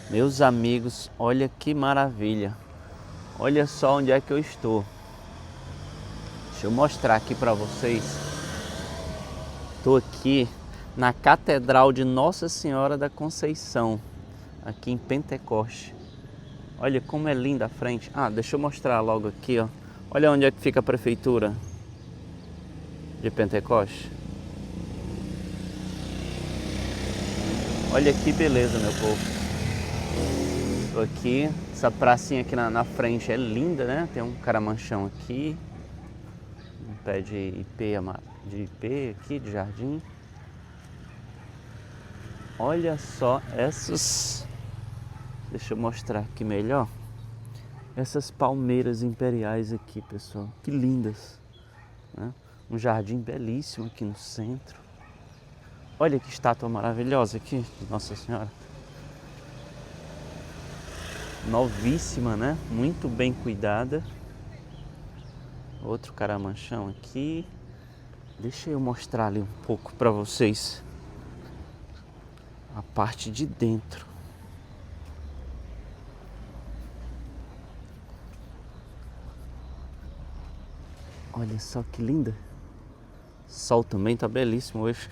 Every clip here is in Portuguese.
Meus amigos, olha que maravilha. Olha só onde é que eu estou. Deixa eu mostrar aqui para vocês. Estou aqui na Catedral de Nossa Senhora da Conceição, aqui em Pentecoste. Olha como é linda a frente. Deixa eu mostrar logo aqui, ó. Olha onde é que fica a prefeitura de Pentecoste. Olha que beleza, meu povo. Tô aqui, essa pracinha aqui na frente é linda, né? Tem um caramanchão aqui, um pé de ipê aqui, de jardim. Olha só essas, deixa eu mostrar aqui melhor, essas palmeiras imperiais aqui, pessoal, que lindas, né? Um jardim belíssimo aqui no centro. Olha que estátua maravilhosa aqui de Nossa Senhora. Novíssima, né? Muito bem cuidada. Outro caramanchão aqui. Deixa eu mostrar ali um pouco para vocês a parte de dentro. Olha só que linda. O sol também tá belíssimo hoje.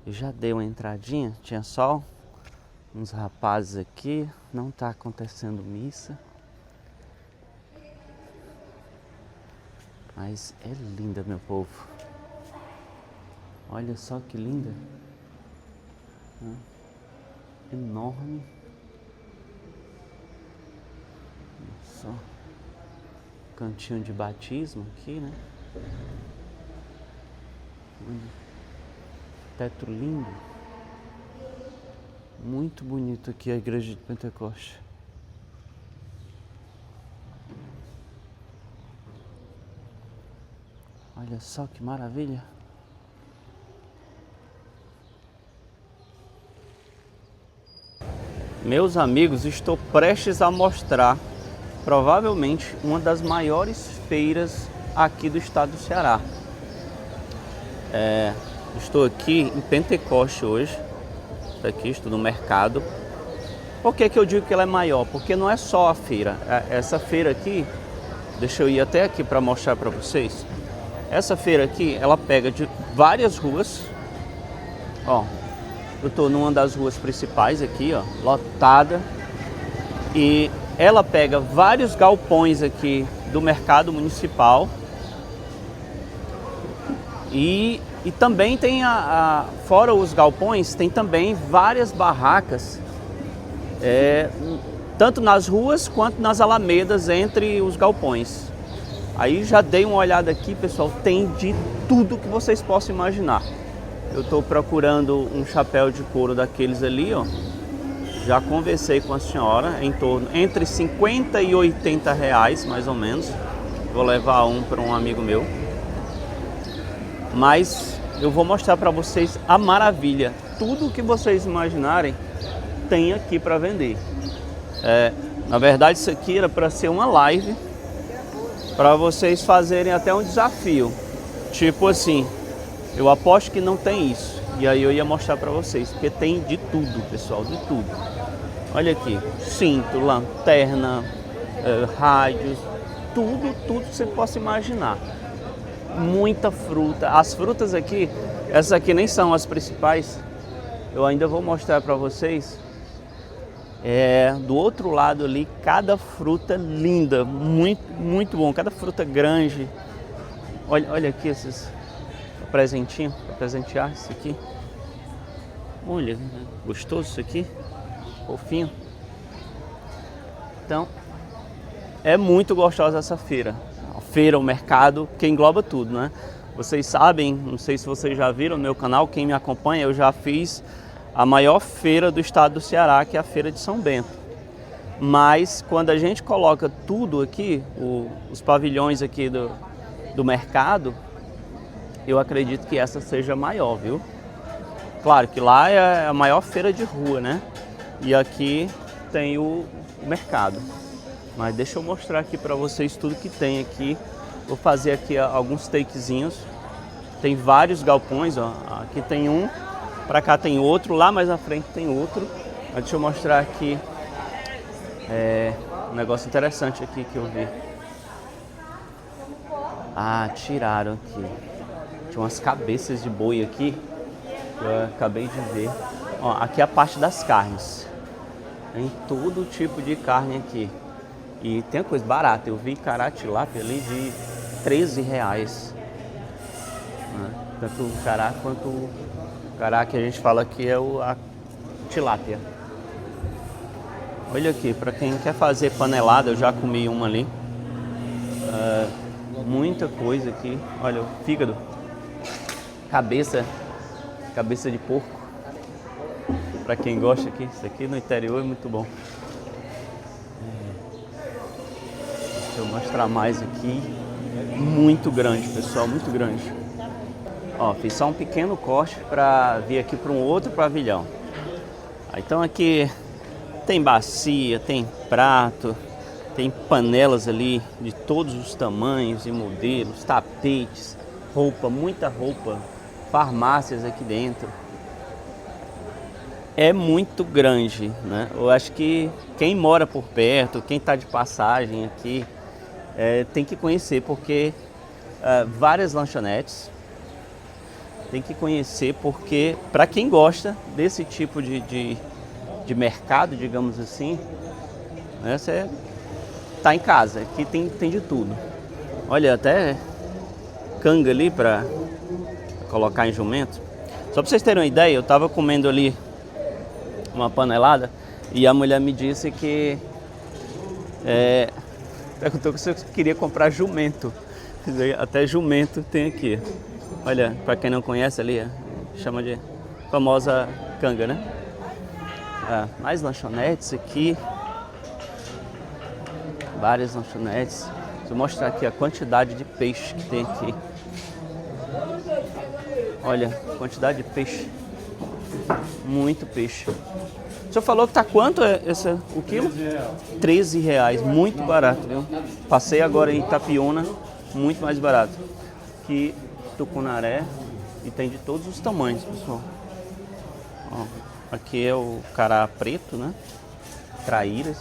Eu já dei uma entradinha, tinha só uns rapazes aqui, não tá acontecendo missa. Mas é linda, meu povo. Olha só que linda. Enorme. Olha só. Cantinho de batismo aqui, né? Teto lindo. Muito bonito aqui a igreja de Pentecoste. Olha só que maravilha. Meus amigos, estou prestes a mostrar provavelmente uma das maiores feiras aqui do estado do Ceará. Estou aqui em Pentecoste hoje. Aqui estou no mercado. Por que eu digo que ela é maior? Porque não é só a feira. Essa feira aqui, deixa eu ir até aqui para mostrar para vocês. Essa feira aqui, ela pega de várias ruas. Ó, eu estou numa das ruas principais aqui, ó, lotada. E ela pega vários galpões aqui do mercado municipal. E também tem, fora os galpões, tem também várias barracas, tanto nas ruas quanto nas alamedas entre os galpões. Aí já dei uma olhada aqui, pessoal, tem de tudo que vocês possam imaginar. Eu estou procurando um chapéu de couro daqueles ali, ó. Já conversei com a senhora, em torno entre 50 e 80 reais, mais ou menos. Vou levar um para um amigo meu. Mas eu vou mostrar para vocês a maravilha. Tudo que vocês imaginarem tem aqui para vender. Na verdade, isso aqui era para ser uma live, para vocês fazerem até um desafio. Tipo assim, eu aposto que não tem isso. E aí eu ia mostrar para vocês, porque tem de tudo, pessoal, de tudo. Olha aqui, cinto, lanterna, rádios, tudo que você possa imaginar. Muita fruta. As frutas aqui, essas aqui nem são as principais. Eu ainda vou mostrar para vocês. Do outro lado ali, cada fruta linda, muito bom. Cada fruta grande. Olha aqui esses presentinhos, para presentear isso aqui. Olha, gostoso isso aqui, fofinho. Então, é muito gostosa essa feira. O mercado, que engloba tudo, né? Vocês sabem, não sei se vocês já viram no meu canal, quem me acompanha, eu já fiz a maior feira do estado do Ceará, que é a Feira de São Bento. Mas quando a gente coloca tudo aqui, os pavilhões aqui do mercado, eu acredito que essa seja maior, viu? Claro que lá é a maior feira de rua, né? E aqui tem o mercado. Mas deixa eu mostrar aqui para vocês tudo que tem aqui. Vou fazer aqui alguns takezinhos. Tem vários galpões, ó. Aqui tem um. Pra cá tem outro, lá mais na frente tem outro. Mas deixa eu mostrar aqui um negócio interessante aqui que eu vi. Ah, tiraram aqui. Tinha umas cabeças de boi aqui. Eu acabei de ver. Ó, aqui é a parte das carnes. Tem todo tipo de carne aqui. E tem coisa barata. Eu vi cará tilápia ali de R$13. Tanto o cará quanto o cará que a gente fala aqui é a tilápia. Olha aqui, para quem quer fazer panelada, eu já comi uma ali. Muita coisa aqui. Olha, o fígado. Cabeça de porco. Para quem gosta aqui, isso aqui no interior é muito bom. Deixa eu mostrar mais aqui. Muito grande, pessoal, muito grande. Ó, fiz só um pequeno corte para vir aqui para um outro pavilhão. Então aqui tem bacia, tem prato, tem panelas ali de todos os tamanhos e modelos, tapetes, roupa, muita roupa, farmácias aqui dentro. É muito grande, né? Eu acho que quem mora por perto, quem está de passagem aqui, tem que conhecer, porque várias lanchonetes, tem que conhecer, porque para quem gosta desse tipo de mercado, digamos assim, né, você tá em casa, aqui tem de tudo. Olha, até canga ali para colocar em jumento. Só para vocês terem uma ideia, eu tava comendo ali uma panelada e a mulher me disse que perguntou se eu queria comprar jumento. Até jumento tem aqui. Olha, para quem não conhece ali, chama de famosa canga, né? Mais lanchonetes aqui. Várias lanchonetes. Vou mostrar aqui a quantidade de peixe que tem aqui. Olha, quantidade de peixe. Muito peixe. O senhor falou que tá quanto o quilo? R$13. Muito barato, viu? Passei agora em Itapiúna, muito mais barato que Tucunaré, e tem de todos os tamanhos, pessoal. Ó, aqui é o cará preto, né? Traíras.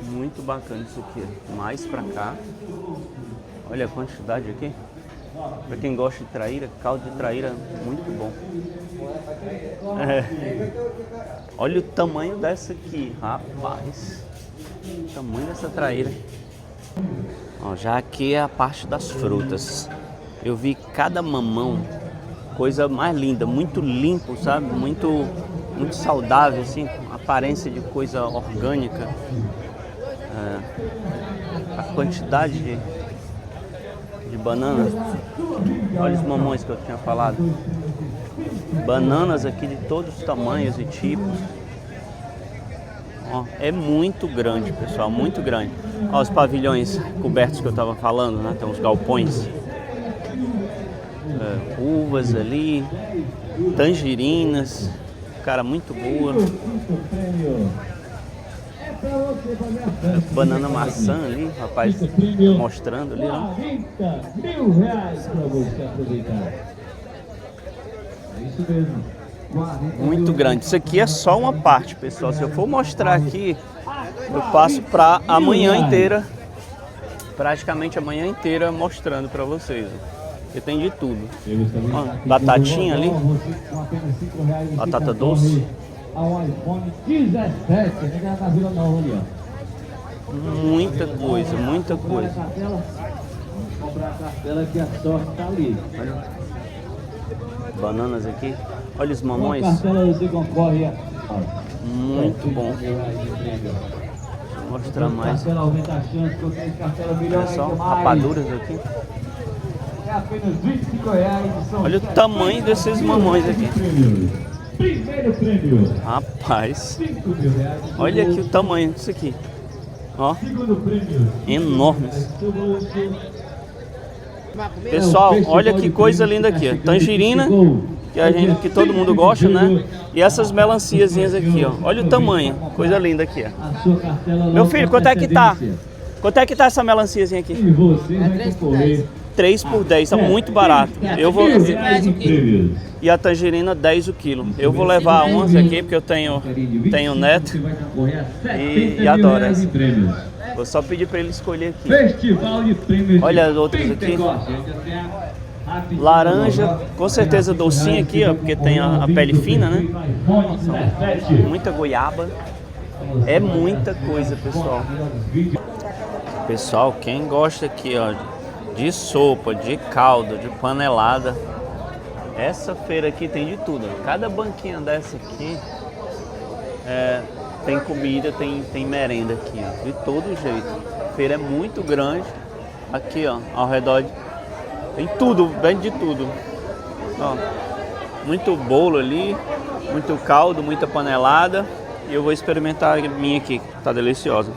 Muito bacana isso aqui. Mais pra cá. Olha a quantidade aqui. Pra quem gosta de traíra, caldo de traíra, muito bom. Olha o tamanho dessa aqui, rapaz. O tamanho dessa traíra. Ó, já aqui é a parte das frutas. Eu vi cada mamão, coisa mais linda, muito limpo, sabe? Muito saudável, assim, aparência de coisa orgânica. A quantidade de bananas. Olha os mamões que eu tinha falado. Bananas aqui de todos os tamanhos e tipos. Ó, é muito grande, pessoal, muito grande. Ó, os pavilhões cobertos que eu estava falando, né? Tem uns galpões. Uvas ali, tangerinas, cara, muito boa. Banana maçã ali, rapaz, mostrando ali, ó. Muito grande. Isso aqui é só uma parte, pessoal. Se eu for mostrar aqui, eu passo para amanhã inteira, praticamente a manhã inteira mostrando para vocês. Porque tem de tudo. Ó, batatinha ali, batata doce. Muita coisa, muita coisa. Bananas aqui. Olha os mamões. Muito bom. Vou mostrar mais. Olha só, rapaduras aqui. Olha o tamanho desses mamões aqui. Primeiro prêmio. Rapaz, olha aqui o tamanho disso aqui. Ó, enormes. Pessoal, olha que coisa linda aqui. Tangerina, que todo mundo gosta, né? E essas melanciazinhas aqui, ó. Olha o tamanho, coisa linda aqui, ó. Meu filho, quanto é que tá? Quanto é que tá essa melanciazinha aqui? E você vai concorrer 3 por 10, tá muito barato. Eu vou... R$10 em prêmios. E a tangerina 10 o quilo. Eu vou levar 11 aqui porque eu tenho neto Você vai concorrer a e adoro R$70.000 essa. em prêmios. Vou só pedir para ele escolher aqui. Festival de prêmios. Olha as outras aqui. Laranja, com certeza docinha aqui, ó, porque tem a pele fina, né? Muita goiaba. É muita coisa, pessoal. Pessoal, quem gosta aqui, ó, de sopa, de caldo, de panelada, essa feira aqui tem de tudo. Cada banquinha dessa aqui tem comida, tem merenda aqui, ó, de todo jeito. A feira é muito grande. Aqui, ó, ao redor tem tudo, vende de tudo. Ó, muito bolo ali, muito caldo, muita panelada. E eu vou experimentar a minha aqui, que tá deliciosa.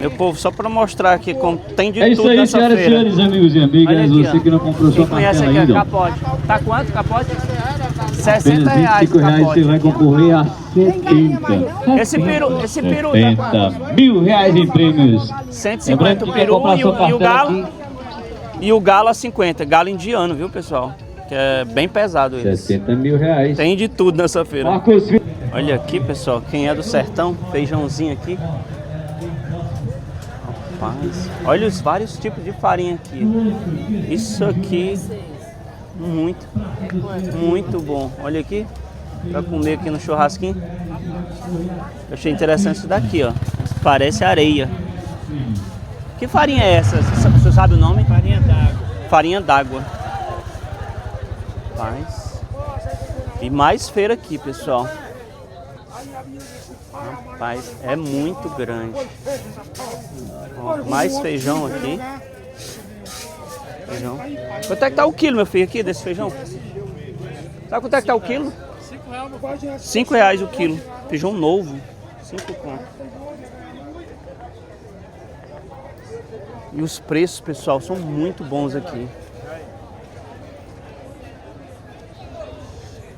Meu povo, só para mostrar aqui como tem de tudo nessa feira. É isso aí, senhoras e senhores, amigos e amigas. Aqui, você que não comprou sua conhece cartela aqui ainda. capote. Tá quanto capote? Apenas R$60 R$25 capote. você vai concorrer a 70. Esse peru tá 70 mil reais em prêmios. 150 o peru e o galo a 50. Galo indiano, viu, pessoal? Que é bem pesado esse. 70 mil reais. Tem de tudo nessa feira. Marcos, Olha aqui, pessoal, quem é do sertão, feijãozinho aqui. Rapaz, olha os vários tipos de farinha aqui. Isso aqui, muito bom. Olha aqui, pra comer aqui no churrasquinho. Eu achei interessante isso daqui, ó. Parece areia. Que farinha é essa? Você sabe o nome? Farinha d'água. Farinha d'água. Rapaz. E mais feira aqui, pessoal. Rapaz, é muito grande. Ó, mais feijão aqui. Feijão. Quanto é que tá o quilo, meu filho, aqui desse feijão? Sabe quanto é que tá o quilo? R$5 o quilo. Feijão novo. 5 conto. E os preços, pessoal, são muito bons aqui.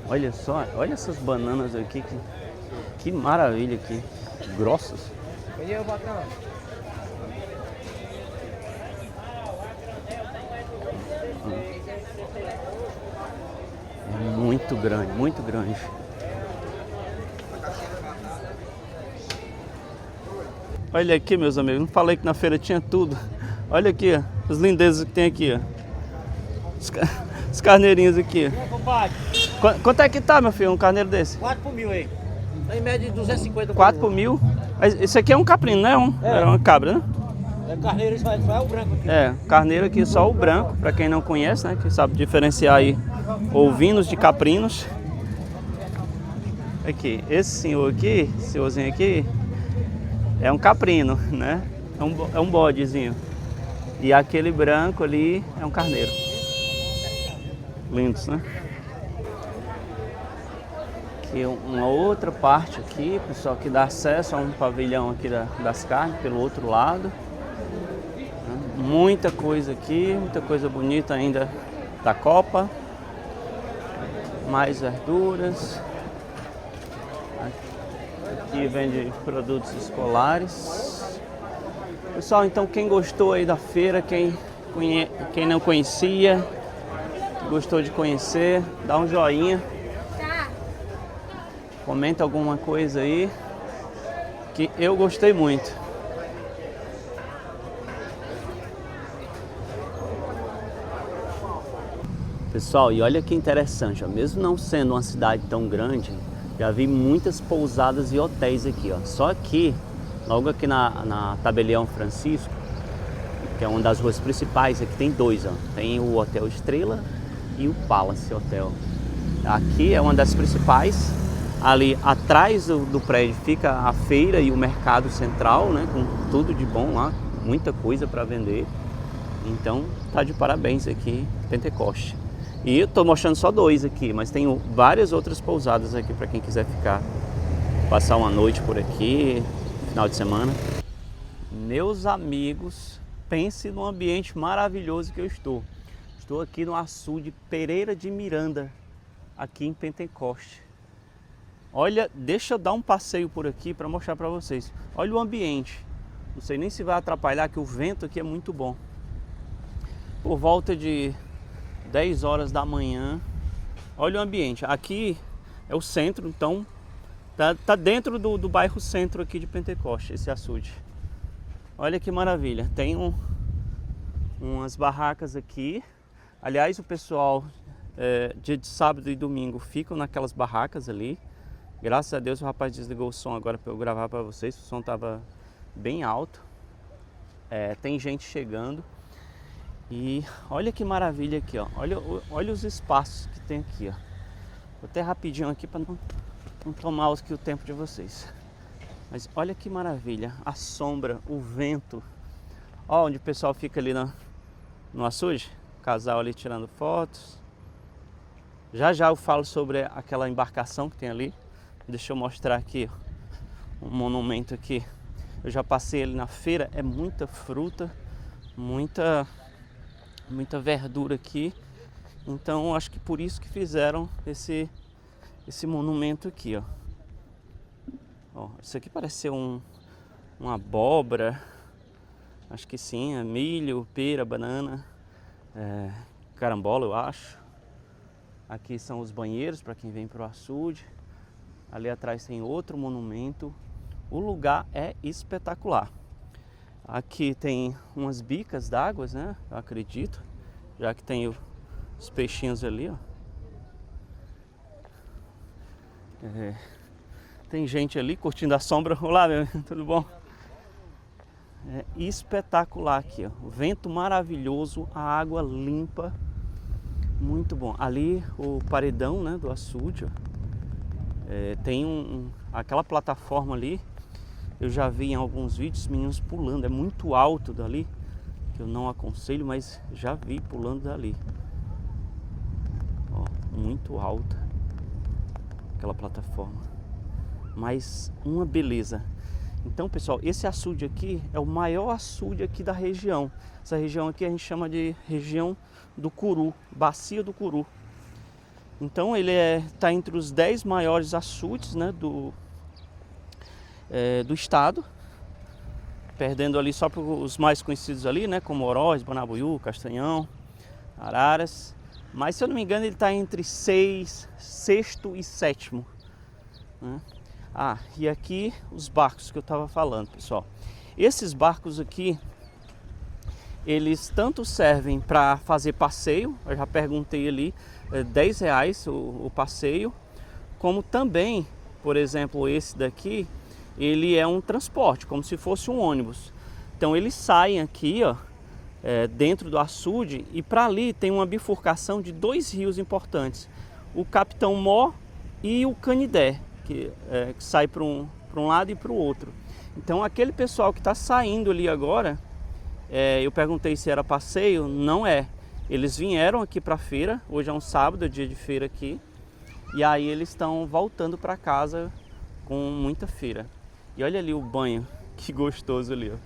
Olha só, olha essas bananas aqui. Que maravilha aqui. Grossas. Muito grande, muito grande. Olha aqui, meus amigos. Não falei que na feira tinha tudo. Olha aqui, ó, as lindezas que tem aqui, ó. Os carneirinhos aqui. Quanto é que tá, meu filho, um carneiro desse? 4 por mil aí. Tá em média de 250 4 por mil? Mas esse aqui é um caprino, não é? É uma cabra, né? É carneiro, só é o branco aqui. É, carneiro aqui só o branco, pra quem não conhece, né? Que sabe diferenciar aí ovinos de caprinos. Aqui, esse senhor aqui, esse senhorzinho aqui, é um caprino, né? É um bodezinho. E aquele branco ali é um carneiro. Lindos, né? Aqui uma outra parte aqui, pessoal, que dá acesso a um pavilhão aqui das carnes, pelo outro lado. Muita coisa aqui, muita coisa bonita ainda da Copa. Mais verduras. Aqui vende produtos escolares. Pessoal, então quem gostou aí da feira, quem não conhecia, gostou de conhecer, dá um joinha. Comenta alguma coisa aí, que eu gostei muito. Pessoal, e olha que interessante, ó, mesmo não sendo uma cidade tão grande, já vi muitas pousadas e hotéis aqui, ó. Só aqui, logo aqui na Tabelião Francisco, que é uma das ruas principais, aqui tem dois, ó. Tem o Hotel Estrela e o Palace Hotel. Aqui é uma das principais. Ali atrás do prédio fica a feira e o mercado central, né, com tudo de bom lá, muita coisa para vender. Então tá de parabéns aqui, Pentecoste. E eu tô mostrando só dois aqui, mas tem várias outras pousadas aqui para quem quiser ficar, passar uma noite por aqui, final de semana. Meus amigos, pense no ambiente maravilhoso que eu estou. Estou aqui no açude Pereira de Miranda, aqui em Pentecoste. Olha, deixa eu dar um passeio por aqui para mostrar para vocês. Olha o ambiente. Não sei nem se vai atrapalhar, que o vento aqui é muito bom. Por volta de 10 horas da manhã. Olha o ambiente. Aqui é o centro, então tá dentro do bairro centro aqui de Pentecoste, esse açude. Olha que maravilha. Tem umas barracas aqui. Aliás, o pessoal dia de sábado e domingo ficam naquelas barracas ali. Graças a Deus o rapaz desligou o som agora para eu gravar para vocês. O som tava bem alto. Tem gente chegando. E olha que maravilha aqui, ó. Olha os espaços que tem aqui, ó. Vou até rapidinho aqui para não tomar aqui o tempo de vocês. Mas olha que maravilha. A sombra, o vento. Ó, onde o pessoal fica ali no açude. O casal ali tirando fotos. Já eu falo sobre aquela embarcação que tem ali. Deixa eu mostrar aqui, ó, um monumento aqui. Eu já passei ali na feira. É muita fruta, muita verdura aqui. Então acho que por isso que fizeram esse monumento aqui, ó. Isso aqui parece ser uma abóbora. Acho que sim, é milho, pera, banana, carambola, eu acho. Aqui são os banheiros para quem vem para o açude. Ali atrás tem outro monumento. O lugar é espetacular. Aqui tem umas bicas d'água, né? Eu acredito. Já que tem os peixinhos ali, ó. Tem gente ali curtindo a sombra. Olá, meu, tudo bom? É espetacular aqui, ó. O vento maravilhoso, a água limpa. Muito bom. Ali o paredão, né, do açude, ó. Tem aquela plataforma ali. Eu já vi em alguns vídeos meninos pulando. É muito alto dali, que eu não aconselho, mas já vi pulando dali. Ó, muito alta aquela plataforma. Mas uma beleza. Então, pessoal, esse açude aqui é o maior açude aqui da região. Essa região aqui a gente chama de região do Curu, Bacia do Curu. Então ele tá entre os 10 maiores açudes, né, do estado. Perdendo ali só para os mais conhecidos ali, né, como Oroz, Banabuiú, Castanhão, Araras. Mas se eu não me engano ele está entre sexto e sétimo, né? E aqui os barcos que eu estava falando, pessoal. Esses barcos aqui, eles tanto servem para fazer passeio, eu já perguntei ali, R$10 o passeio, como também, por exemplo, esse daqui, ele é um transporte, como se fosse um ônibus. Então eles saem aqui, ó, dentro do açude, e para ali tem uma bifurcação de 2 rios importantes, o Capitão Mó e o Canidé, que sai para um lado e para o outro. Então aquele pessoal que está saindo ali agora, eu perguntei se era passeio, não é. Eles vieram aqui para a feira, hoje é um sábado, é dia de feira aqui, e aí eles estão voltando para casa com muita feira. E olha ali o banho, que gostoso ali, ó.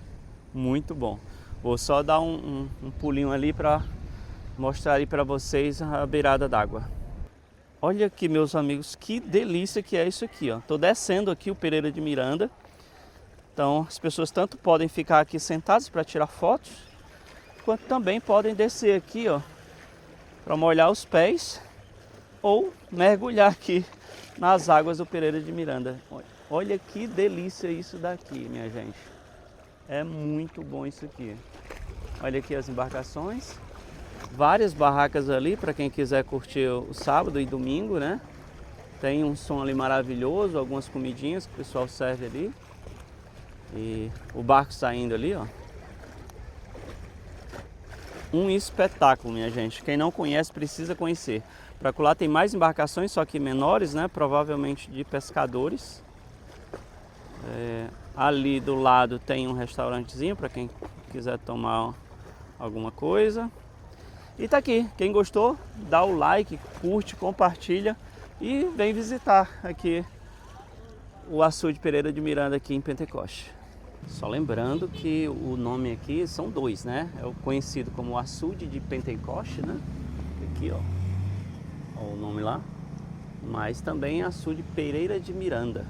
Muito bom. Vou só dar um pulinho ali para mostrar aí para vocês a beirada d'água. Olha aqui, meus amigos, que delícia que é isso aqui, ó. Tô descendo aqui o Pereira de Miranda. Então as pessoas tanto podem ficar aqui sentadas para tirar fotos, quanto também podem descer aqui, ó, para molhar os pés ou mergulhar aqui nas águas do Pereira de Miranda. Olha que delícia isso daqui, minha gente. É muito bom isso aqui. Olha aqui as embarcações. Várias barracas ali para quem quiser curtir o sábado e domingo, né? Tem um som ali maravilhoso, algumas comidinhas que o pessoal serve ali. E o barco saindo ali, ó. Um espetáculo, minha gente. Quem não conhece precisa conhecer. Para lá tem mais embarcações, só que menores, né? Provavelmente de pescadores. Ali do lado tem um restaurantezinho para quem quiser tomar alguma coisa. E tá aqui. Quem gostou, dá o like, curte, compartilha e vem visitar aqui o açude Pereira de Miranda aqui em Pentecoste. Só lembrando que o nome aqui são 2, né? É o conhecido como açude de Pentecoste, né? Aqui, ó. Ó o nome lá. Mas também açude Pereira de Miranda.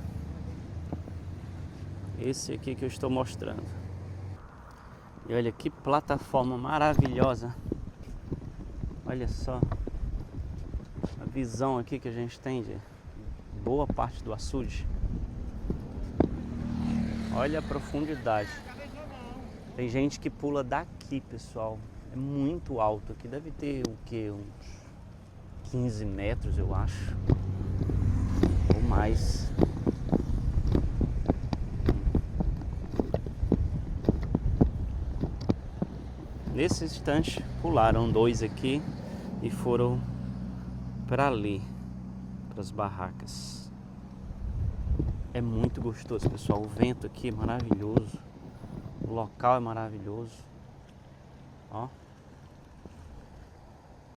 Esse aqui que eu estou mostrando. E olha que plataforma maravilhosa. Olha só a visão aqui que a gente tem de boa parte do açude. Olha a profundidade. Tem gente que pula daqui, pessoal. É muito alto aqui. Deve ter o que? Uns 15 metros, eu acho. Ou mais. Nesse instante pularam 2 aqui e foram para ali, para as barracas. É muito gostoso, pessoal. O vento aqui é maravilhoso. O local é maravilhoso. Ó.